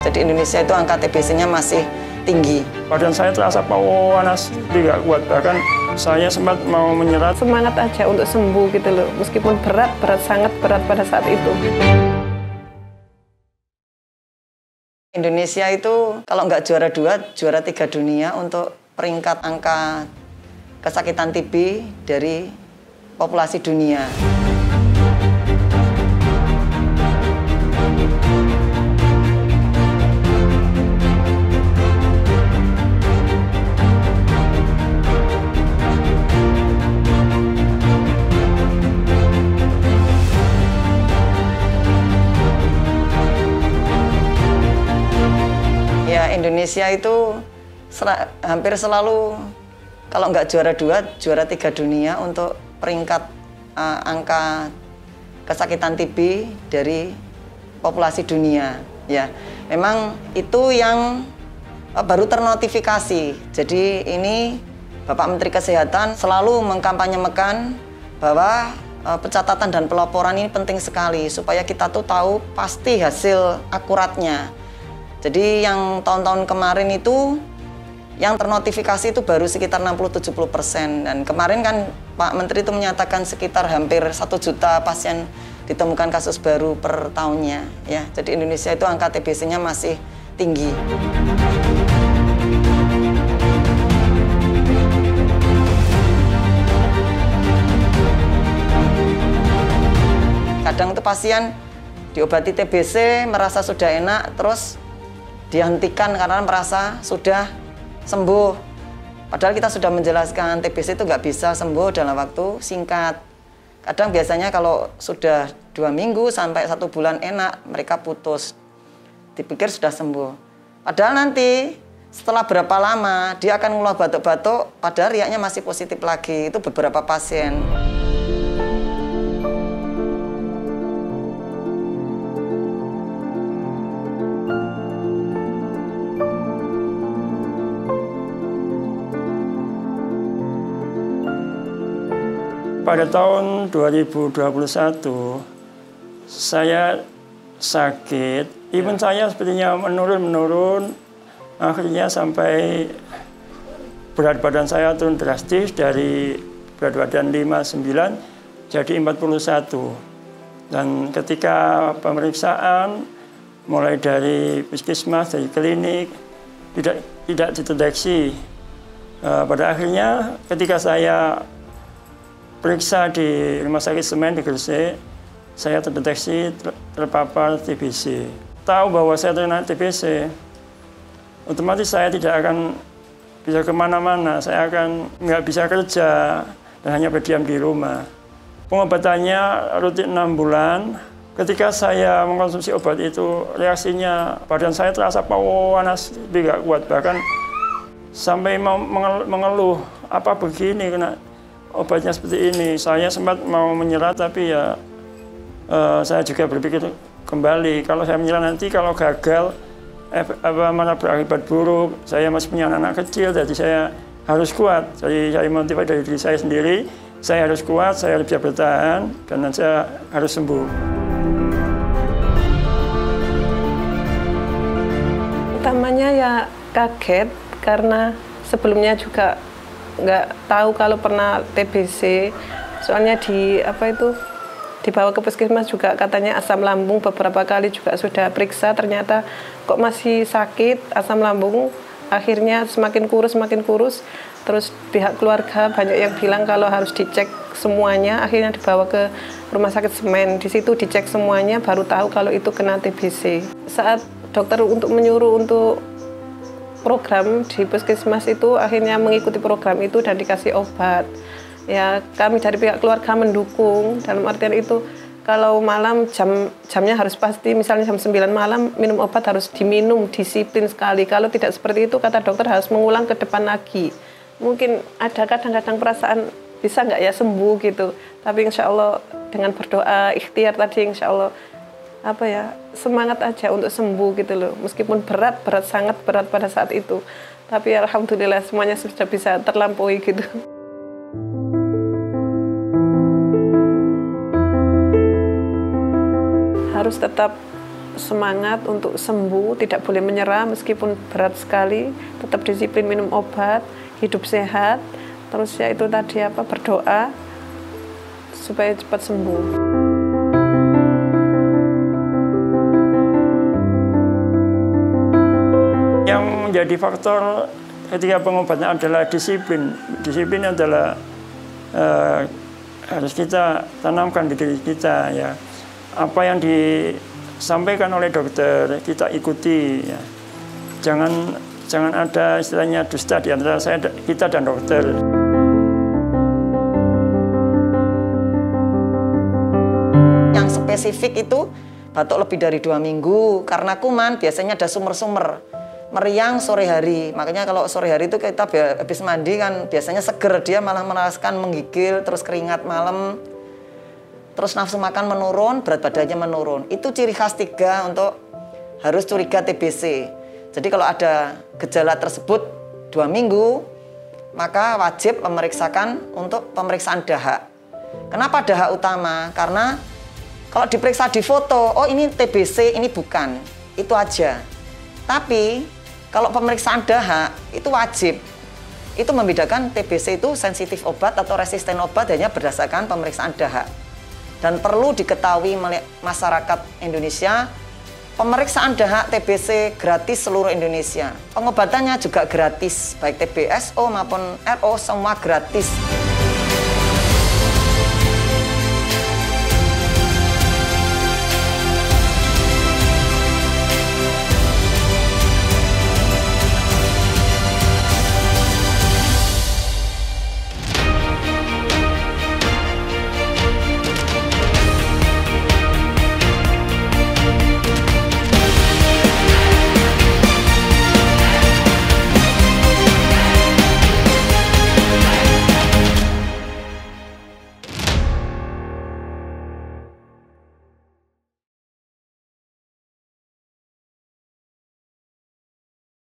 Jadi Indonesia itu angka TBC-nya masih tinggi. Badan saya terasa panas, tidak kuat, bahkan saya sempat mau menyerah. Semangat aja untuk sembuh gitu loh, meskipun berat, sangat berat pada saat itu. Indonesia itu kalau nggak juara 2, juara 3 dunia untuk peringkat angka kesakitan TB dari populasi dunia. Ya, Indonesia itu hampir selalu kalau nggak juara 2, juara 3 dunia untuk peringkat angka kesakitan TB dari populasi dunia. Ya, memang itu yang baru ternotifikasi. Jadi ini Bapak Menteri Kesehatan selalu mengkampanyekan bahwa pencatatan dan pelaporan ini penting sekali supaya kita tuh tahu pasti hasil akuratnya. Jadi yang tahun-tahun kemarin itu yang ternotifikasi itu baru sekitar 60-70%. Dan kemarin kan Pak Menteri itu menyatakan sekitar hampir 1 juta pasien ditemukan kasus baru per tahunnya. Ya, jadi Indonesia itu angka TBC-nya masih tinggi. Kadang itu pasien diobati TBC, merasa sudah enak, terus dihentikan karena merasa sudah sembuh. Padahal kita sudah menjelaskan TBC itu nggak bisa sembuh dalam waktu singkat. Kadang biasanya kalau sudah 2 minggu sampai 1 bulan enak, mereka putus. Dipikir sudah sembuh. Padahal nanti setelah berapa lama dia akan mengeluh batuk-batuk, padahal riaknya masih positif lagi. Itu beberapa pasien. Pada tahun 2021, saya sakit. Imun saya sepertinya menurun. Akhirnya sampai berat badan saya turun drastis dari berat badan 59 jadi 41. Dan ketika pemeriksaan, mulai dari puskesmas, dari klinik, tidak dideteksi. Pada akhirnya ketika saya periksa di Rumah Sakit Semen di Gresik, saya terdeteksi terpapar TBC. Tahu bahwa saya terkena TBC, otomatis saya tidak akan bisa kemana-mana, saya akan nggak bisa kerja dan hanya berdiam di rumah. Pengobatannya rutin 6 bulan. Ketika saya mengkonsumsi obat itu, reaksinya badan saya terasa panas, tidak kuat, bahkan sampai mau mengeluh, apa begini kena obatnya seperti ini. Saya sempat mau menyerah, tapi ya saya juga berpikir kembali, kalau saya menyerah nanti kalau gagal malah berakibat buruk. Saya masih punya anak kecil, jadi saya harus kuat. Jadi saya motivasi dari diri saya sendiri, saya harus kuat, saya harus bisa bertahan, dan saya harus sembuh. Utamanya ya kaget, karena sebelumnya juga nggak tahu kalau pernah TBC. Soalnya dibawa ke puskesmas juga katanya asam lambung, beberapa kali juga sudah periksa, ternyata kok masih sakit asam lambung. Akhirnya semakin kurus, terus pihak keluarga banyak yang bilang kalau harus dicek semuanya. Akhirnya dibawa ke Rumah Sakit Semen, di situ dicek semuanya, baru tahu kalau itu kena TBC. Saat dokter menyuruh untuk program di puskesmas itu, akhirnya mengikuti program itu dan dikasih obat. Ya, kami dari pihak keluarga mendukung, dalam artian itu kalau malam jamnya harus pasti, misalnya jam 9 malam minum obat harus diminum, disiplin sekali. Kalau tidak seperti itu, kata dokter harus mengulang ke depan lagi. Mungkin ada kadang-kadang perasaan bisa nggak ya sembuh gitu, tapi insya Allah dengan berdoa, ikhtiar tadi, insya Allah semangat aja untuk sembuh gitu loh. Meskipun berat, sangat berat pada saat itu, tapi alhamdulillah semuanya sudah bisa terlampaui gitu. Harus tetap semangat untuk sembuh, tidak boleh menyerah meskipun berat sekali, tetap disiplin minum obat, hidup sehat, terus ya itu tadi berdoa supaya cepat sembuh. Yang menjadi faktor ketika pengobatan adalah disiplin. Disiplin adalah harus kita tanamkan di diri kita, ya. Apa yang disampaikan oleh dokter kita ikuti, ya. Jangan ada istilahnya dusta di antara kita dan dokter. Yang spesifik itu batuk lebih dari 2 minggu, karena kuman biasanya ada sumber-sumber. Meriang sore hari, makanya kalau sore hari itu kita habis mandi kan biasanya seger, dia malah merasakan menggigil, terus keringat malam, terus nafsu makan menurun, berat badannya menurun. Itu ciri khas 3 untuk harus curiga TBC. Jadi kalau ada gejala tersebut 2 minggu, maka wajib memeriksakan untuk pemeriksaan dahak. Kenapa dahak utama? Karena kalau diperiksa di foto, oh ini TBC, ini bukan, itu aja. Tapi kalau pemeriksaan dahak itu wajib. Itu membedakan TBC itu sensitif obat atau resisten obat hanya berdasarkan pemeriksaan dahak. Dan perlu diketahui masyarakat Indonesia, pemeriksaan dahak TBC gratis seluruh Indonesia. Pengobatannya juga gratis, baik TBSO maupun RO semua gratis.